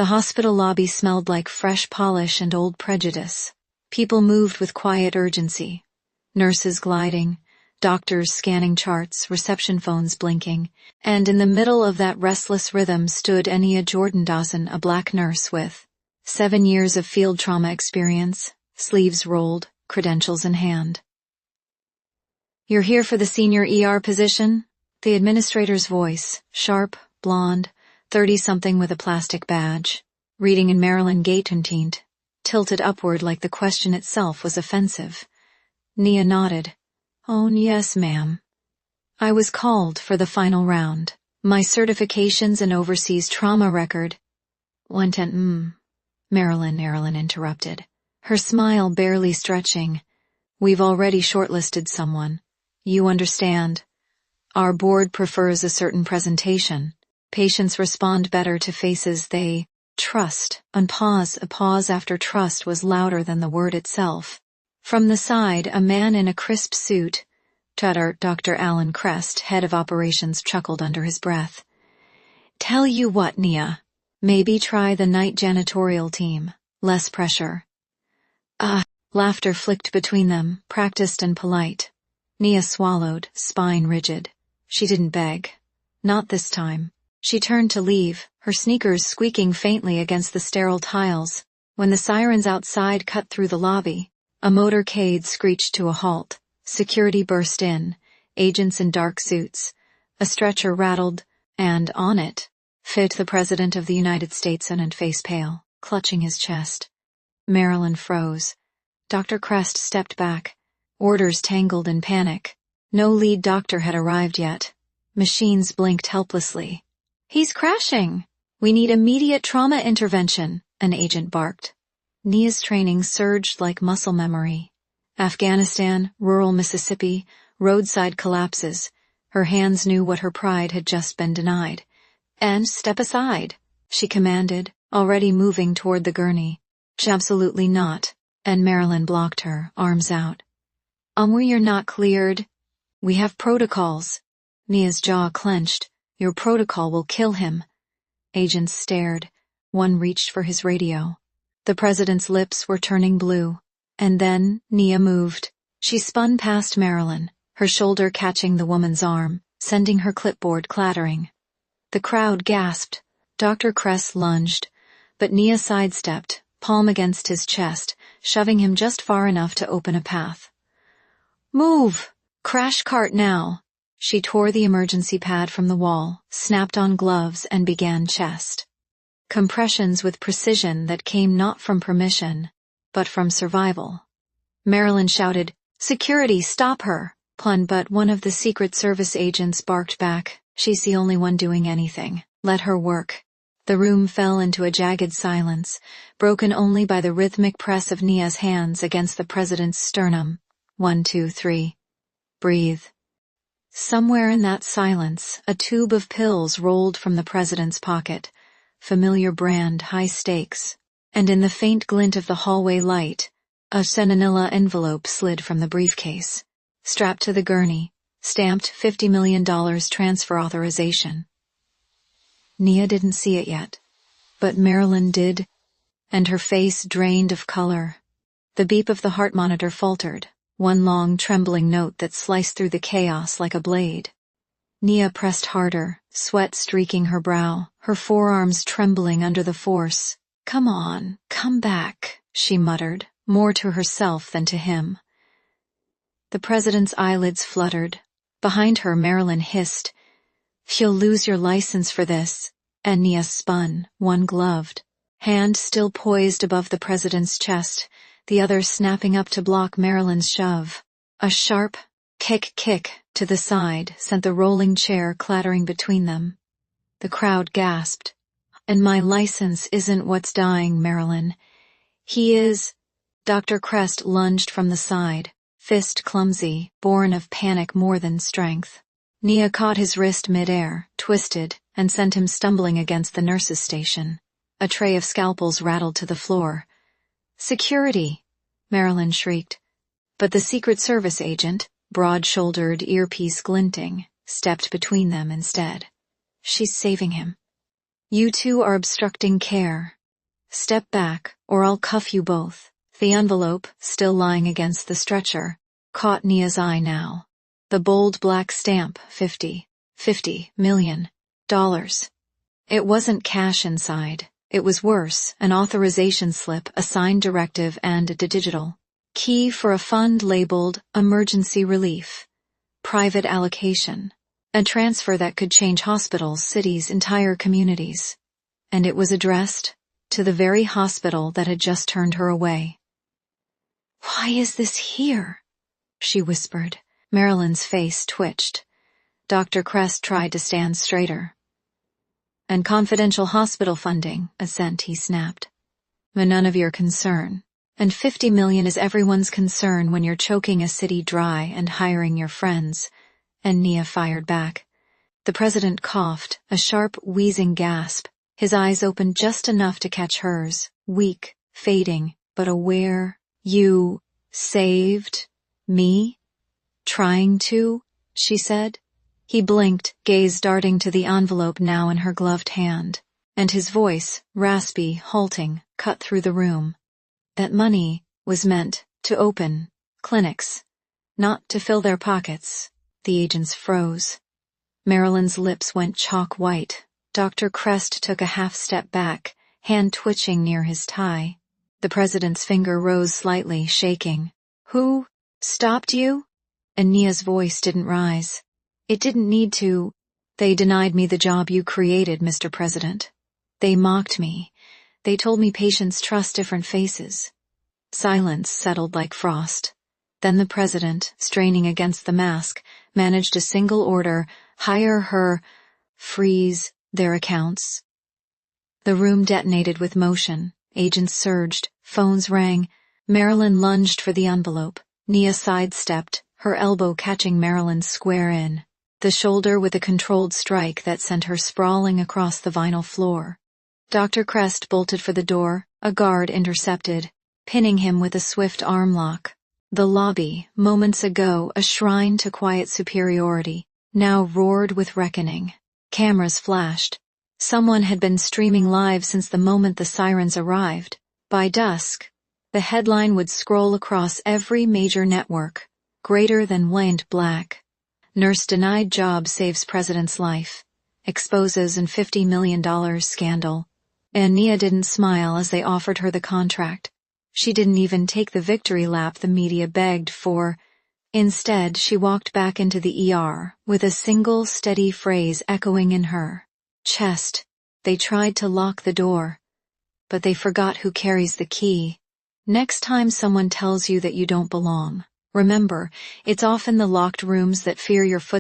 The hospital lobby smelled like fresh polish and old prejudice. People moved with quiet urgency. Nurses gliding, doctors scanning charts, reception phones blinking, and in the middle of that restless rhythm stood Enia Jordan Dawson, a black nurse with 7 years of field trauma experience, sleeves rolled, credentials in hand. "You're here for the senior ER position?" The administrator's voice, sharp, blonde, 30-something with a plastic badge, reading in Maryland Gatenteint, tilted upward like the question itself was offensive. Nia nodded. "Oh, yes, ma'am. I was called for the final round. My certifications and overseas trauma record." Marilyn interrupted, her smile barely stretching. "We've already shortlisted someone. You understand. Our board prefers a certain presentation. Patients respond better to faces they trust." A pause after trust was louder than the word itself. From the side, a man in a crisp suit, Dr. Alan Crest, head of operations, chuckled under his breath. "Tell you what, Nia. Maybe try the night janitorial team. Less pressure." Laughter flicked between them, practiced and polite. Nia swallowed, spine rigid. She didn't beg. Not this time. She turned to leave, her sneakers squeaking faintly against the sterile tiles, when the sirens outside cut through the lobby. A motorcade screeched to a halt. Security burst in, agents in dark suits. A stretcher rattled, and on it, fit the President of the United States, and face pale, clutching his chest. Marilyn froze. Dr. Crest stepped back. Orders tangled in panic. No lead doctor had arrived yet. Machines blinked helplessly. "He's crashing! We need immediate trauma intervention," an agent barked. Nia's training surged like muscle memory. Afghanistan, rural Mississippi, roadside collapses. Her hands knew what her pride had just been denied. "And step aside," she commanded, already moving toward the gurney. "Absolutely not," and Marilyn blocked her, arms out. You're not cleared." "We have protocols." Nia's jaw clenched. "Your protocol will kill him." Agents stared. One reached for his radio. The President's lips were turning blue. And then Nia moved. She spun past Marilyn, her shoulder catching the woman's arm, sending her clipboard clattering. The crowd gasped. Dr. Crest lunged, but Nia sidestepped, palm against his chest, shoving him just far enough to open a path. "Move! Crash cart now!" She tore the emergency pad from the wall, snapped on gloves, and began chest compressions with precision that came not from permission, but from survival. Marilyn shouted, "Security, stop her!" But one of the Secret Service agents barked back, "She's the only one doing anything. Let her work." The room fell into a jagged silence, broken only by the rhythmic press of Nia's hands against the President's sternum. 1, 2, 3. Breathe. Somewhere in that silence, a tube of pills rolled from the President's pocket. Familiar brand, high stakes. And in the faint glint of the hallway light, a Senanilla envelope slid from the briefcase. Strapped to the gurney, stamped $50 million transfer authorization. Nia didn't see it yet, but Marilyn did, and her face drained of color. The beep of the heart monitor faltered, one long trembling note that sliced through the chaos like a blade. Nia pressed harder, sweat streaking her brow, her forearms trembling under the force. "Come on, come back," she muttered, more to herself than to him. The President's eyelids fluttered. Behind her, Marilyn hissed, "You'll lose your license for this," and Nia spun, one gloved, hand still poised above the President's chest, the other snapping up to block Marilyn's shove. A sharp kick to the side sent the rolling chair clattering between them. The crowd gasped. "And my license isn't what's dying, Marilyn. He is." Dr. Crest lunged from the side, fist clumsy, born of panic more than strength. Nia caught his wrist mid-air, twisted, and sent him stumbling against the nurse's station. A tray of scalpels rattled to the floor. "Security!" Marilyn shrieked. But the Secret Service agent, broad-shouldered, earpiece glinting, stepped between them instead. "She's saving him." You two are obstructing care. Step back, or I'll cuff you both. The envelope, still lying against the stretcher, caught Nia's eye now. The bold black stamp, $50 million. It wasn't cash inside. It was worse, an authorization slip, a signed directive, and a digital key for a fund labeled Emergency Relief. Private allocation. A transfer that could change hospitals, cities, entire communities. And it was addressed to the very hospital that had just turned her away. "Why is this here?" she whispered. Marilyn's face twitched. Dr. Crest tried to stand straighter. "And confidential hospital funding," assent, he snapped. "But none of your concern. And 50 million is everyone's concern when you're choking a city dry and hiring your friends." And Nia fired back. The president coughed, a sharp, wheezing gasp. His eyes opened just enough to catch hers, weak, fading, but aware. "You saved me? Trying to?" she said. He blinked, gaze darting to the envelope now in her gloved hand, and his voice, raspy, halting, cut through the room. That money was meant to open clinics, not to fill their pockets. The agents froze. Marilyn's lips went chalk white. Dr. Crest took a half step back, hand twitching near his tie. The president's finger rose slightly, shaking. "Who stopped you?" And Nia's voice didn't rise. "It didn't need to. They denied me the job you created, Mr. President. They mocked me. They told me patients trust different faces." Silence settled like frost. Then the president, straining against the mask, managed a single order: hire her, freeze their accounts. The room detonated with motion. Agents surged, phones rang. Marilyn lunged for the envelope. Nia sidestepped, her elbow catching Marilyn's square in the shoulder with a controlled strike that sent her sprawling across the vinyl floor. Dr. Crest bolted for the door. A guard intercepted, pinning him with a swift arm lock. The lobby, moments ago a shrine to quiet superiority, now roared with reckoning. Cameras flashed. Someone had been streaming live since the moment the sirens arrived. By dusk, the headline would scroll across every major network. Greater than went black. Nurse denied job saves president's life. Exposes an $50 million scandal. And Nia didn't smile as they offered her the contract. She didn't even take the victory lap the media begged for. Instead, she walked back into the ER, with a single steady phrase echoing in her chest. They tried to lock the door, but they forgot who carries the key. Next time someone tells you that you don't belong, remember, it's often the locked rooms that fear your footsteps.